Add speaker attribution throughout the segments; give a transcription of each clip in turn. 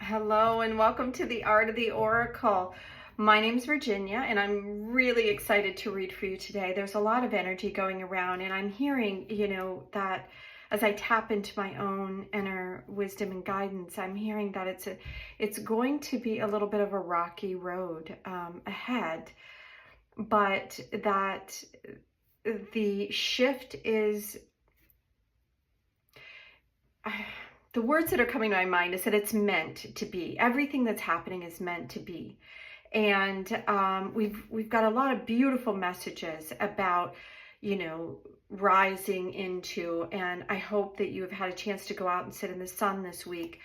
Speaker 1: Hello and welcome to the Art of the Oracle. My name's Virginia and I'm really excited to read for you today. There's a lot of energy going around and I'm hearing, that as I tap into my own inner wisdom and guidance, I'm hearing that it's going to be a little bit of a rocky road ahead, but that the shift is... the words that are coming to my mind is that it's meant to be. Everything that's happening is meant to be. And we've got a lot of beautiful messages about, rising into, and I hope that you have had a chance to go out and sit in the sun this week.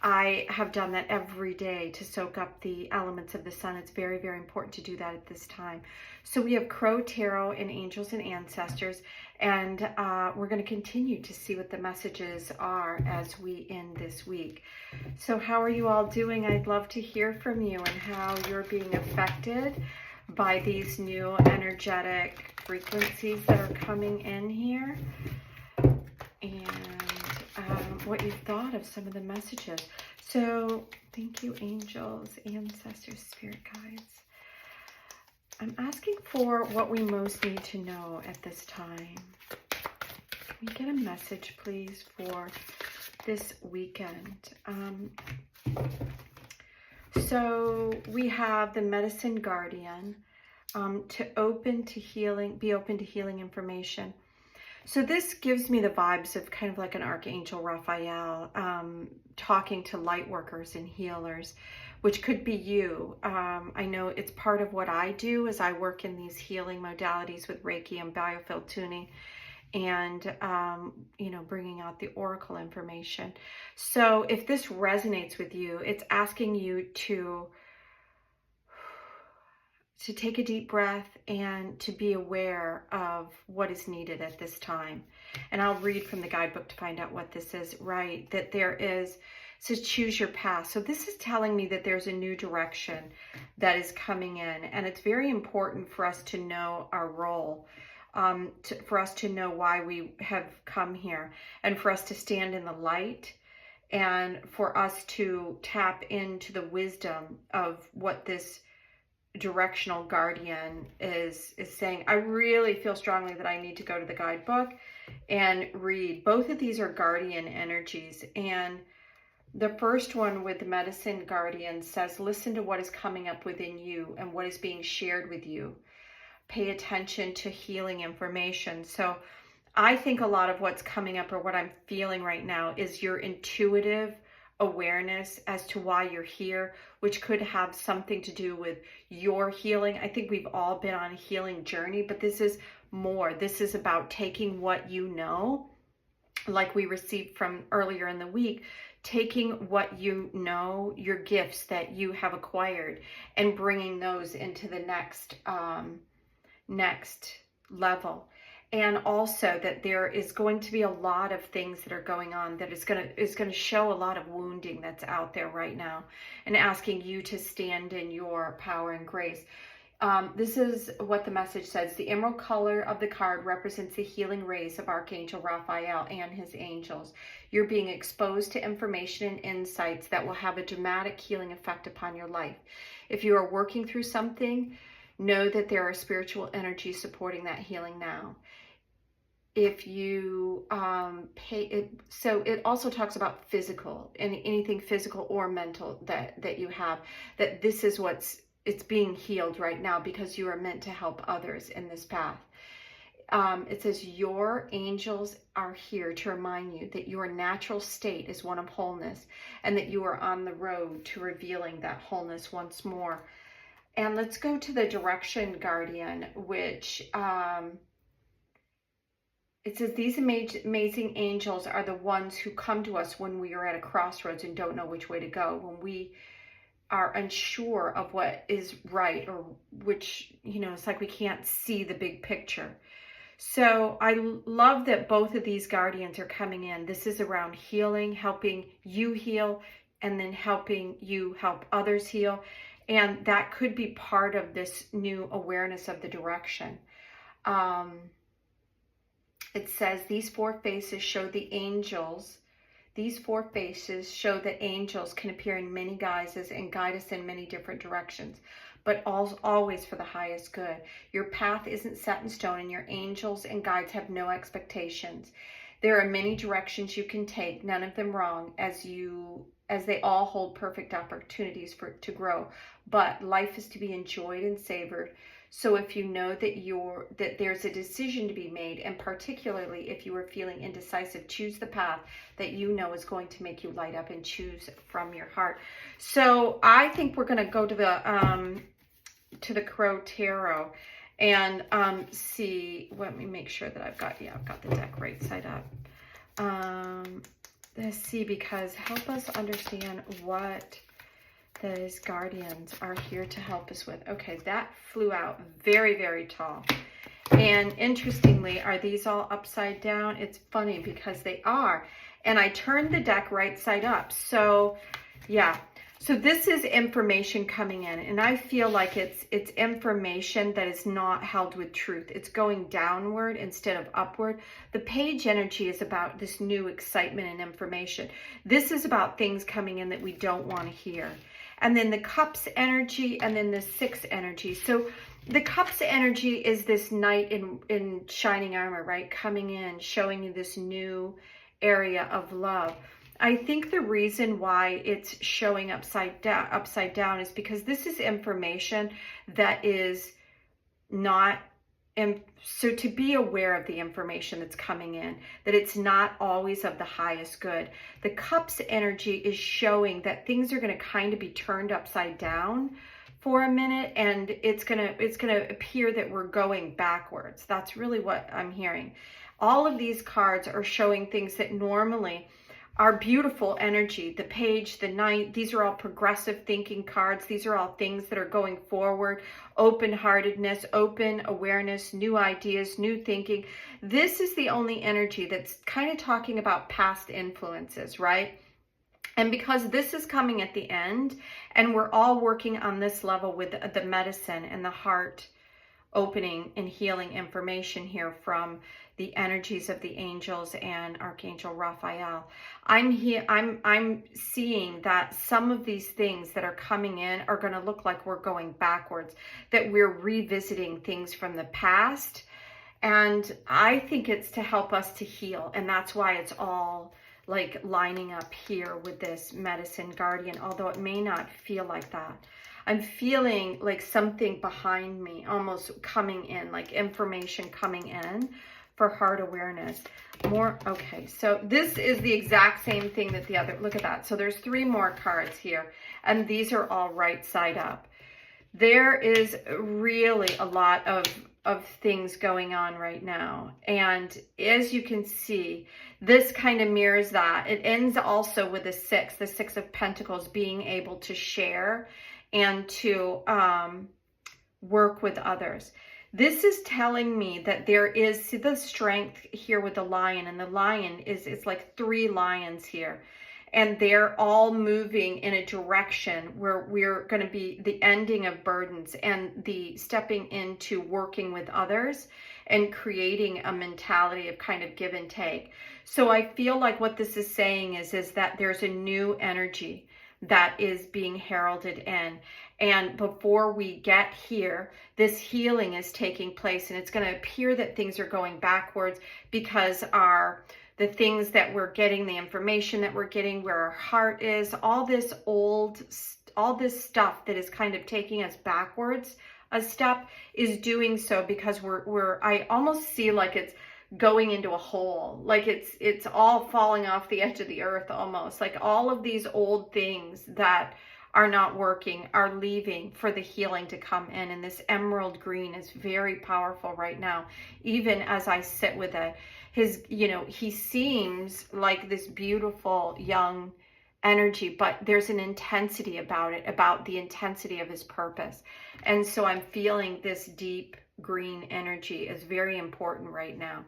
Speaker 1: I have done that every day to soak up the elements of the sun. It's very, very important to do that at this time. So we have Crow Tarot and Angels and Ancestors, and we're going to continue to see what the messages are as we end this week. So how are you all doing? I'd love to hear from you and how you're being affected by these new energetic frequencies that are coming in here, and what you thought of some of the messages. So thank you, angels, ancestors, spirit guides. I'm asking for what we most need to know at this time. Can we get a message, please, for this weekend? So we have the Medicine Guardian, to be open to healing information. So this gives me the vibes of kind of like an Archangel Raphael, talking to light workers and healers, which could be you. I know it's part of what I do as I work in these healing modalities with Reiki and biofield tuning and, bringing out the oracle information. So if this resonates with you, it's asking you to take a deep breath and to be aware of what is needed at this time. And I'll read from the guidebook to find out what this is, right? That there is, so choose your path. So this is telling me that there's a new direction that is coming in. And it's very important for us to know our role, for us to know why we have come here, and for us to stand in the light, and for us to tap into the wisdom of what this directional guardian is saying. I really feel strongly that I need to go to the guidebook and read. Both of these are guardian energies, and the first one with the Medicine Guardian says, listen to what is coming up within you and what is being shared with you. Pay attention to healing information. So I think a lot of what's coming up, or what I'm feeling right now, is your intuitive awareness as to why you're here, which could have something to do with your healing. I think we've all been on a healing journey, but this is more. This is about taking what you know, like we received from earlier in the week, taking what you know, your gifts that you have acquired, and bringing those into the next level. And also that there is going to be a lot of things that are going on that is going to show a lot of wounding that's out there right now, and asking you to stand in your power and grace. This is what the message says. The emerald color of the card represents the healing rays of Archangel Raphael and his angels. You're being exposed to information and insights that will have a dramatic healing effect upon your life. If you are working through something, know that there are spiritual energies supporting that healing now. If you pay it, so it also talks about physical, anything physical or mental that you have, that this is it's being healed right now, because you are meant to help others in this path. It says your angels are here to remind you that your natural state is one of wholeness, and that you are on the road to revealing that wholeness once more. And let's go to the Direction Guardian, which it says these amazing angels are the ones who come to us when we are at a crossroads and don't know which way to go, when we are unsure of what is right, or which, it's like we can't see the big picture. So I love that both of these guardians are coming in. This is around healing, helping you heal, and then helping you help others heal. And that could be part of this new awareness of the direction. It says these four faces show the angels These four faces show that angels can appear in many guises and guide us in many different directions, but always for the highest good. Your path isn't set in stone, and your angels and guides have no expectations. There are many directions you can take, none of them wrong, as they all hold perfect opportunities to grow. But life is to be enjoyed and savored. So if you know that there's a decision to be made, and particularly if you are feeling indecisive, choose the path that you know is going to make you light up, and choose from your heart. So I think we're going to go to the Crow Tarot and see. Let me make sure that I've got the deck right side up. Let's see, because help us understand what those guardians are here to help us with. Okay, that flew out very, very tall. And interestingly, are these all upside down? It's funny because they are. And I turned the deck right side up. So yeah. So this is information coming in, and I feel like it's information that is not held with truth. It's going downward instead of upward. The page energy is about this new excitement and information. This is about things coming in that we don't want to hear. And then the Cups energy, and then the Six energy. So the Cups energy is this knight in shining armor, right? Coming in, showing you this new area of love. I think the reason why it's showing upside down is because this is information that is not, so to be aware of the information that's coming in, that it's not always of the highest good. The Cups energy is showing that things are going to kind of be turned upside down for a minute, and it's gonna appear that we're going backwards. That's really what I'm hearing. All of these cards are showing things that normally are beautiful energy. The Page, the Knight, these are all progressive thinking cards. These are all things that are going forward, open-heartedness, open awareness, new ideas, new thinking. This is the only energy that's kind of talking about past influences, right? And because this is coming at the end, and we're all working on this level with the medicine and the heart opening and healing information here from the energies of the angels and Archangel Raphael. I'm seeing that some of these things that are coming in are going to look like we're going backwards, that we're revisiting things from the past. And I think it's to help us to heal. And that's why it's all like lining up here with this medicine guardian, although it may not feel like that. I'm feeling like something behind me almost coming in, like information coming in for heart awareness. More, okay, so this is the exact same thing that the other, look at that. So there's 3 more cards here, and these are all right side up. There is really a lot of things going on right now. And as you can see, this kind of mirrors that. It ends also with the Six of Pentacles, being able to share and to work with others. This is telling me that there is, see the strength here with the lion, and the lion is, it's like 3 lions here. And they're all moving in a direction where we're going to be the ending of burdens and the stepping into working with others and creating a mentality of kind of give and take. So I feel like what this is saying is that there's a new energy that is being heralded in. And before we get here, this healing is taking place, and it's going to appear that things are going backwards because the things that we're getting, the information that we're getting, where our heart is, all this stuff that is kind of taking us backwards a step is doing so because I almost see like it's going into a hole, like it's all falling off the edge of the earth almost, like all of these old things that are not working are leaving for the healing to come in. And this emerald green is very powerful right now, even as I sit with it. He seems like this beautiful young energy, but there's an intensity about it, about the intensity of his purpose. And so I'm feeling this deep green energy is very important right now.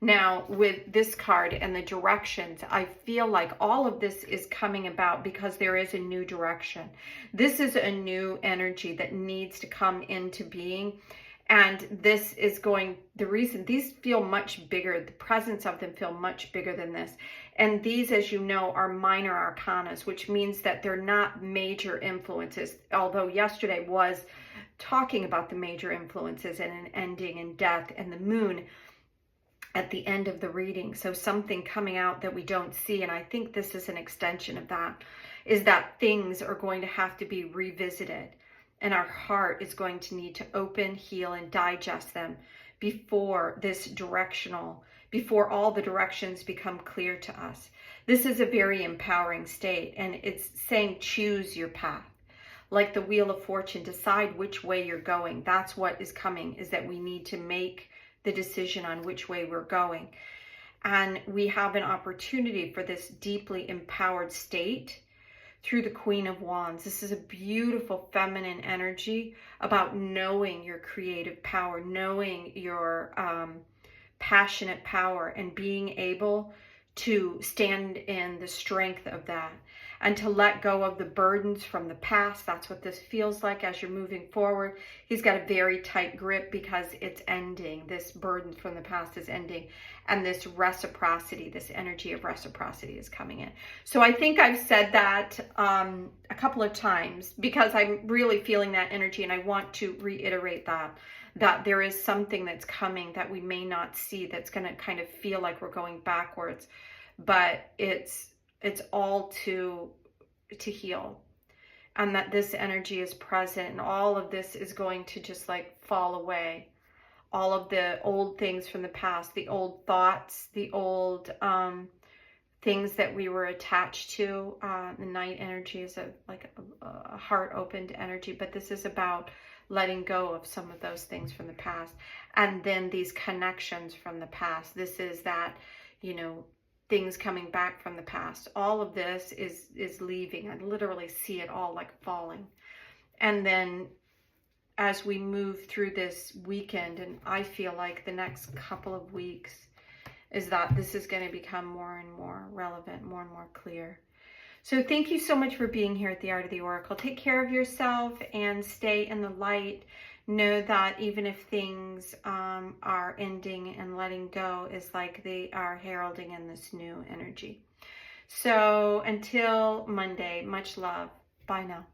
Speaker 1: Now, with this card and the directions, I feel like all of this is coming about because there is a new direction. This is a new energy that needs to come into being. And this is the reason these feel much bigger, the presence of them feel much bigger than this. And these, as you know, are minor arcanas, which means that they're not major influences. Although yesterday was talking about the major influences and an ending and death and the moon at the end of the reading. So something coming out that we don't see. And I think this is an extension of that, is that things are going to have to be revisited. And our heart is going to need to open, heal, and digest them before before all the directions become clear to us. This is a very empowering state, and it's saying choose your path. Like the Wheel of Fortune, decide which way you're going. That's what is coming, is that we need to make the decision on which way we're going. And we have an opportunity for this deeply empowered state through the Queen of Wands. This is a beautiful feminine energy about knowing your creative power, knowing your passionate power, and being able to stand in the strength of that and to let go of the burdens from the past. That's what this feels like as you're moving forward. He's got a very tight grip because it's ending. This burden from the past is ending. And this reciprocity, this energy of reciprocity is coming in. So I think I've said that a couple of times because I'm really feeling that energy, and I want to reiterate that there is something that's coming that we may not see, that's going to kind of feel like we're going backwards, but it's all to heal, and that this energy is present, and all of this is going to just like fall away. All of the old things from the past, the old thoughts, the old things that we were attached to. The night energy is like a heart-opened energy, but this is about letting go of some of those things from the past. And then these connections from the past. This is that, things coming back from the past. All of this is leaving. I literally see it all like falling. And then as we move through this weekend, and I feel like the next couple of weeks, is that this is going to become more and more relevant, more and more clear. So thank you so much for being here at the Art of the Oracle. Take care of yourself and stay in the light. Know that even if things are ending and letting go, is like they are heralding in this new energy. So until Monday, much love. Bye now.